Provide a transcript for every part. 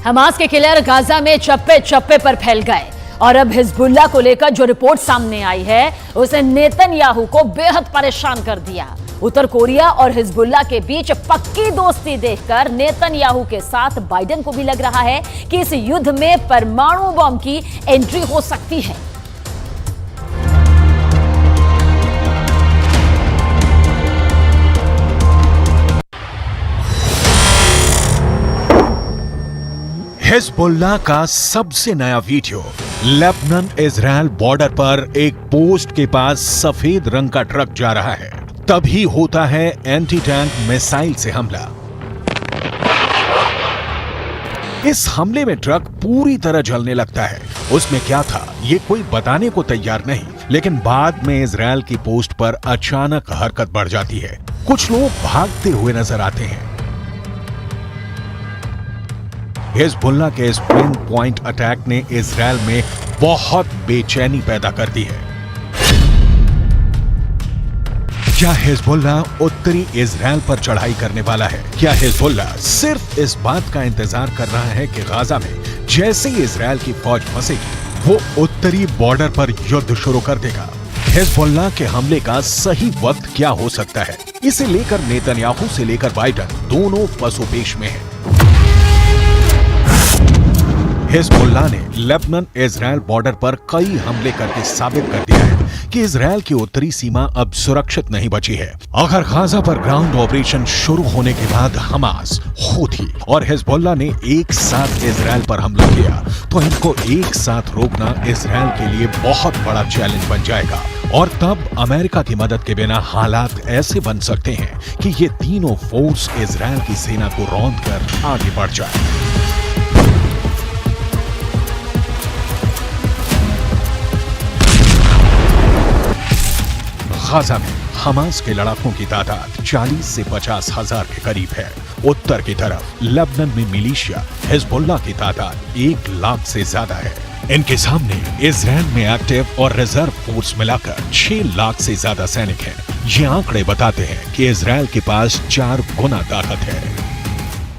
Hamas के killer Gaza में चप्पे चप्पे पर फैल गए और अब हिजबुल्लाह को लेकर जो रिपोर्ट सामने आई है उसे नेतन्याहू को बेहद परेशान कर दिया। उत्तर कोरिया और हिजबुल्लाह के बीच पक्की दोस्ती देखकर नेतन्याहू के साथ बाइडेन को भी लग रहा है कि इस युद्ध में परमाणु बम की एंट्री हो सकती है। हिजबुल्लाह का सबसे नया वीडियो। लेबनान इजराइल बॉर्डर पर एक पोस्ट के पास सफेद रंग का ट्रक जा रहा है, तभी होता है एंटी टैंक मिसाइल से हमला। इस हमले में ट्रक पूरी तरह जलने लगता है। उसमें क्या था ये कोई बताने को तैयार नहीं, लेकिन बाद में इजराइल की पोस्ट पर अचानक हरकत बढ़ जाती है। कुछ लोग भागते हुए नजर आते हैं। हिजबुल्लाह के इस पिन पॉइंट अटैक ने इजराइल में बहुत बेचैनी पैदा कर दी है। क्या हिजबुल्लाह उत्तरी इजराइल पर चढ़ाई करने वाला है? क्या हिजबुल्लाह सिर्फ इस बात का इंतजार कर रहा है कि गाजा में जैसे ही इजराइल की फौज फंसेगी वो उत्तरी बॉर्डर पर युद्ध शुरू कर देगा? हिजबुल्लाह के हमले का सही वक्त क्या हो सकता है? इसे लेकर नेतन्याहू से लेकर बाइडेन दोनों पसोपेश में हैं। हिजबुल्लाह ने लेबनान इजराइल बॉर्डर पर कई हमले करके साबित कर दिया है कि इजराइल की उत्तरी सीमा अब सुरक्षित नहीं बची है। अगर गाजा पर ग्राउंड ऑपरेशन शुरू होने के बाद हमास, हूथी और हिजबुल्लाह ने एक साथ इजराइल पर हमला किया तो इनको एक साथ रोकना इजराइल के लिए बहुत बड़ा चैलेंज बन जाएगा। और तब अमेरिका की मदद के बिना हालात ऐसे बन सकते हैं कि ये तीनों फोर्स इजराइल की सेना को रौंद कर आगे बढ़ जाए। गाजा में हमास के लड़ाकों की तादाद 40 से 50 हजार के करीब है। उत्तर की तरफ लेबनान में मिलिशिया हिजबुल्लाह की तादाद 1 लाख से ज्यादा है। इनके सामने इजराइल में एक्टिव और रिजर्व फोर्स मिलाकर 6 लाख से ज्यादा सैनिक हैं। ये आंकड़े बताते हैं कि इजराइल के पास 4 गुना ताकत है।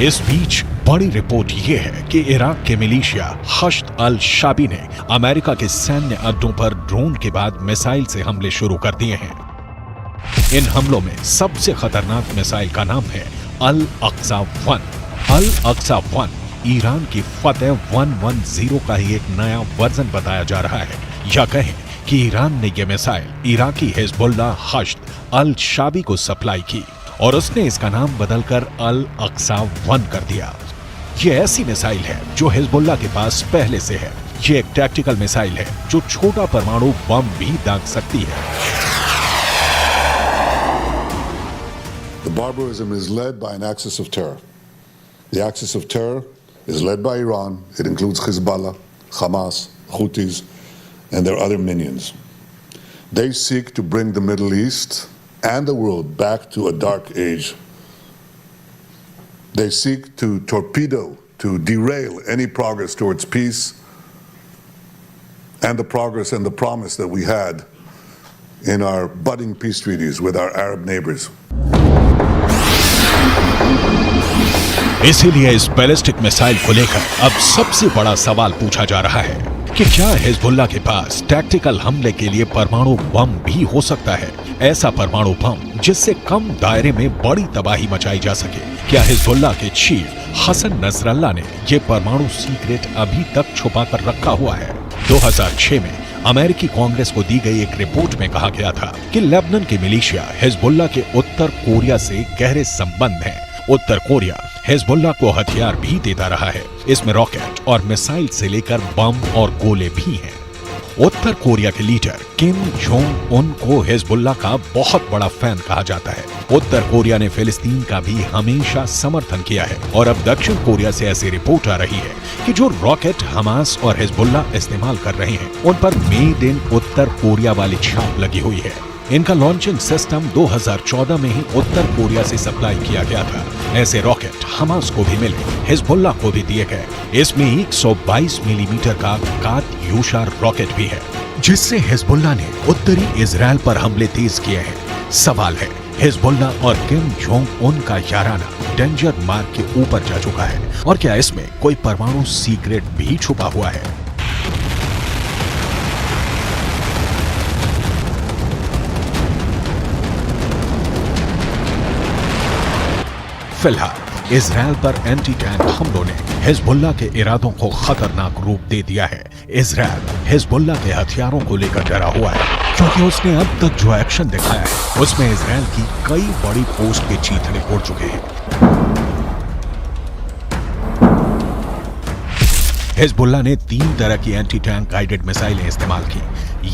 इस बीच बड़ी रिपोर्ट यह है कि इराक के मिलिशिया हश्द अल शाबी ने अमेरिका के सैन्य अड्डों पर ड्रोन के बाद मिसाइल से हमले शुरू कर दिए हैं। इन हमलों में सबसे खतरनाक मिसाइल का नाम है अल अक्सा 1। अल अक्सा 1 ईरान की फतेह 110 का ही एक नया वर्जन बताया जा रहा है। या कहें कि ईरान ने यह मिसाइल इराकी हिजबुल्लाह हश्द अल शाबी को सप्लाई की और उसने इसका नाम बदलकर अल अक्सा 1 कर दिया। यह ऐसी मिसाइल है जो हिजबुल्लाह के पास पहले से है। यह एक टैक्टिकल मिसाइल है जो छोटा परमाणु बम भी दाग सकती है। The barbarism is led by an axis of terror. The axis of terror is led by Iran. It includes Hezbollah, Hamas, Houthis, and their other minions. They seek to bring the Middle East and the world back to a dark age. They seek to torpedo, to derail any progress towards peace and the progress and the promise that we had in our budding peace treaties with our Arab neighbors. इसीलिए इस ballistic missile को लेकर अब सबसे बड़ा सवाल पूछा जा रहा है कि क्या हिजबुल्लाह के पास टैक्टिकल हमले के लिए परमाणु बम भी हो सकता है? ऐसा परमाणु बम जिससे कम दायरे में बड़ी तबाही मचाई जा सके। क्या हिजबुल्लाह के चीफ हसन नसरल्लाह ने यह परमाणु सीक्रेट अभी तक छुपा कर रखा हुआ है? 2006 में अमेरिकी कांग्रेस को दी गई एक रिपोर्ट में कहा गया था कि लेबनान की मिलिशिया हिजबुल्लाह के उत्तर कोरिया से गहरे संबंध हैं। उत्तर कोरिया हिजबुल्लाह को हथियार भी देता रहा है। इसमें रॉकेट और मिसाइल से लेकर बम और गोले भी हैं। उत्तर कोरिया के लीडर किम जोंग उन को हिजबुल्ला का बहुत बड़ा फैन कहा जाता है। उत्तर कोरिया ने फिलिस्तीन का भी हमेशा समर्थन किया है और अब दक्षिण कोरिया से ऐसी रिपोर्ट आ रही है कि जो रॉकेट हमास और हिजबुल्ला इस्तेमाल कर रहे हैं उन पर मेड इन उत्तर कोरिया वाली छाप लगी हुई है। इनका लॉन्चिंग सिस्टम 2014 में ही उत्तर कोरिया से सप्लाई किया गया था। ऐसे रॉकेट हमास को भी मिले, हिजबुल्ला को भी दिए गए। इसमें 122 मिलीमीटर का कात्यूशा रॉकेट भी है, जिससे हिजबुल्ला ने उत्तरी इजराइल पर हमले तेज किए हैं। सवाल है, हिजबुल्ला और किम जोंग उन का याराना डेंजर मार्क के ऊपर जा चुका है और क्या इसमें कोई परमाणु सीक्रेट भी छुपा हुआ है? फिलहाल इजराइल पर एंटी टैंक हमलों ने हिजबुल्ला के इरादों को खतरनाक रूप दे दिया है। इजराइल हिजबुल्ला के हथियारों को लेकर डरा हुआ है क्योंकि उसने अब तक जो एक्शन दिखाया है उसमें इजराइल की कई बड़ी पोस्ट के चीथड़े उड़ चुके हैं। हिजबुल्ला ने 3 तरह की एंटी टैंक गाइडेड मिसाइलें इस्तेमाल की।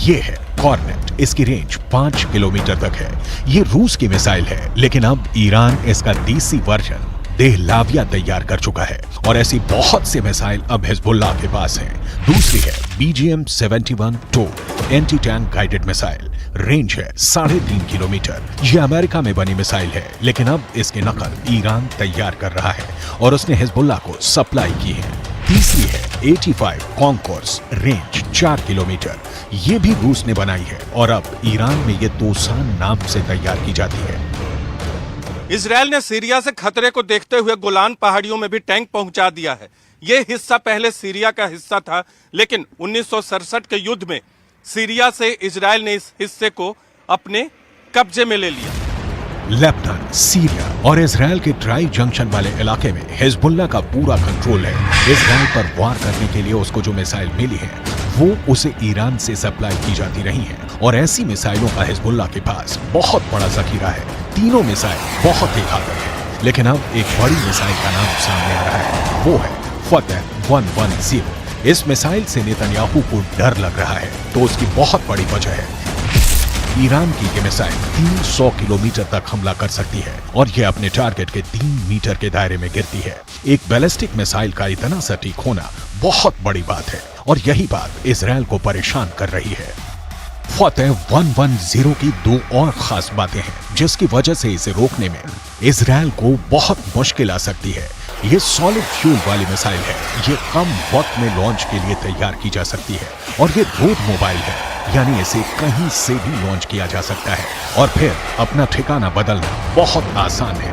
ये है कॉर्नेट, इसकी रेंज 5 किलोमीटर तक है। ये रूस की मिसाइल है, लेकिन अब ईरान इसका देसी वर्जन देहलाविया तैयार कर चुका है और ऐसी बहुत सी मिसाइल अब हिजबुल्ला के पास हैं। दूसरी है BGM-71-2 anti tank guided missile, range है 3.5 किलोमीटर। ये अमेरिका में बनी मिसाइल है, लेकिन अब इसकी नकल ईरान तैयार कर रहा है और उसने हिजबुल्ला को सप्लाई की है। तीसरी है 85 कॉन्कोर्स, रेंज 4 किलोमीटर। ये भी रूस ने बनाई है और अब ईरान में ये तोसान नाम से तैयार की जाती है। इजराइल ने सीरिया से खतरे को देखते हुए गोलान पहाड़ियों में भी टैंक पहुंचा दिया है। ये हिस्सा पहले सीरिया का हिस्सा था, लेकिन 1967 के युद्ध में सीरिया से इजराइल ने इस हिस्से को अपने कब्जे में ले लिया। लेबनान, सीरिया और इजराइल के ट्राई जंक्शन वाले इलाके में हिजबुल्ला का पूरा कंट्रोल है। इजराइल पर वार करने के लिए उसको जो मिसाइल मिली है वो उसे ईरान से सप्लाई की जाती रही है और ऐसी मिसाइलों का हिजबुल्ला के पास बहुत बड़ा जखीरा है। तीनों मिसाइल बहुत ही घातक है, लेकिन अब एक बड़ी मिसाइल का नाम सामने आ रहा है, वो है फतह 110। इस मिसाइल से नेतन्याहू को डर लग रहा है, तो उसकी बहुत बड़ी वजह है ईरान की ये मिसाइल 300 किलोमीटर तक हमला कर सकती है और ये अपने टारगेट के 3 मीटर के दायरे में गिरती है। एक बैलिस्टिक मिसाइल का इतना सटीक होना बहुत बड़ी बात है और यही बात इजराइल को परेशान कर रही है। फतह 110 की 2 और खास बातें हैं जिसकी वजह से इसे रोकने में इजराइल को बहुत मुश्किल आ सकती है। ये सॉलिड फ्यूल वाली मिसाइल है, ये कम वक्त में लॉन्च के लिए तैयार की जा सकती है और ये रोड मोबाइल है, यानी इसे कहीं से भी लॉन्च किया जा सकता है और फिर अपना ठिकाना बदलना बहुत आसान है।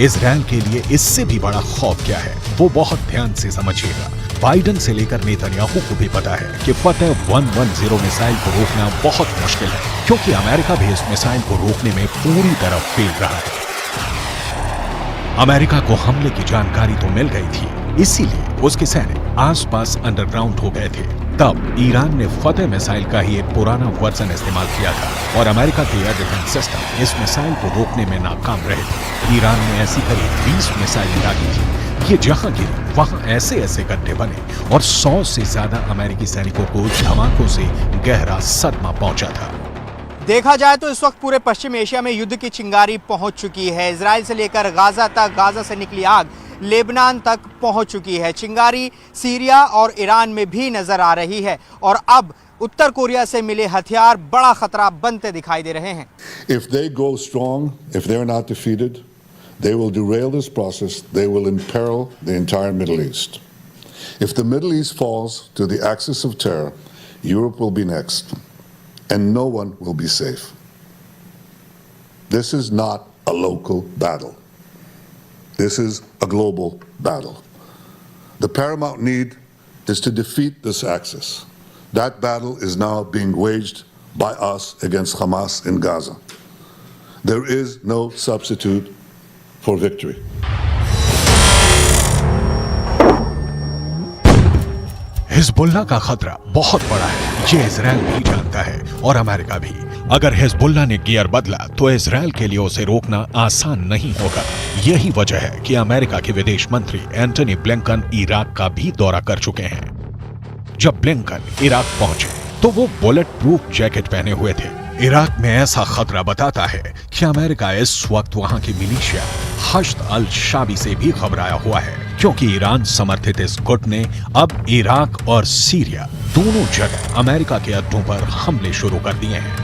इजराइल के लिए इससे भी बड़ा खौफ क्या है वो बहुत ध्यान से समझिएगा। बाइडन से लेकर नेतन्याहू को भी पता है कि फतह 110 मिसाइल को रोकना बहुत मुश्किल है, क्योंकि अमेरिका भी इस मिसाइल को रोकने में पूरी तरह फेल रहा है। अमेरिका को हमले की जानकारी तो मिल गई थी, इसीलिए उसके सैनिक आसपास अंडरग्राउंड हो गए थे। तब ईरान ने फतह मिसाइल का ही एक पुराना वर्जन इस्तेमाल किया था और अमेरिका के एयर डिफेंस सिस्टम इस मिसाइल को रोकने में नाकाम रहे थे। ईरान ने ऐसी करीब 20 मिसाइलें दागी थी। ये जहां गिरी वहां ऐसे ऐसे गड्ढे बने और 100 से ज्यादा अमेरिकी सैनिकों को धमाकों से गहरा सदमा पहुंचा था। देखा जाए तो इस वक्त पूरे पश्चिम एशिया में युद्ध की चिंगारी पहुंच चुकी है। इजराइल से लेकर गाजा तक, गाजा से निकली आग लेबनान तक पहुंच चुकी है। चिंगारी सीरिया और ईरान में भी नजर आ रही है और अब उत्तर कोरिया से मिले हथियार बड़ा खतरा बनते दिखाई दे रहे हैं। If they go strong, if they're not defeated, they will derail this process. They will imperil the entire Middle East. If the Middle East falls to the axis of terror, Europe will be next, and no one will be safe. This is not a local battle. This is a global battle. The paramount need is to defeat this axis. That battle is now being waged by us against Hamas in Gaza. There is no substitute for victory. Hezbollah का खतरा बहुत बड़ा है, ये Israel भी जानता है और अमेरिका भी। अगर हिजबुल्लाह ने गियर बदला तो इजराइल के लिए उसे रोकना आसान नहीं होगा। यही वजह है कि अमेरिका के विदेश मंत्री एंटनी ब्लिंकन इराक का भी दौरा कर चुके हैं। जब ब्लिंकन इराक पहुंचे तो वो बुलेट प्रूफ जैकेट पहने हुए थे। इराक में ऐसा खतरा बताता है कि अमेरिका इस वक्त वहां की मिलिशिया हश्द अल शाबी से भी घबराया हुआ है, क्योंकि ईरान समर्थित इस गुट ने अब इराक और सीरिया दोनों जगह अमेरिका के अड्डों पर हमले शुरू कर दिए हैं।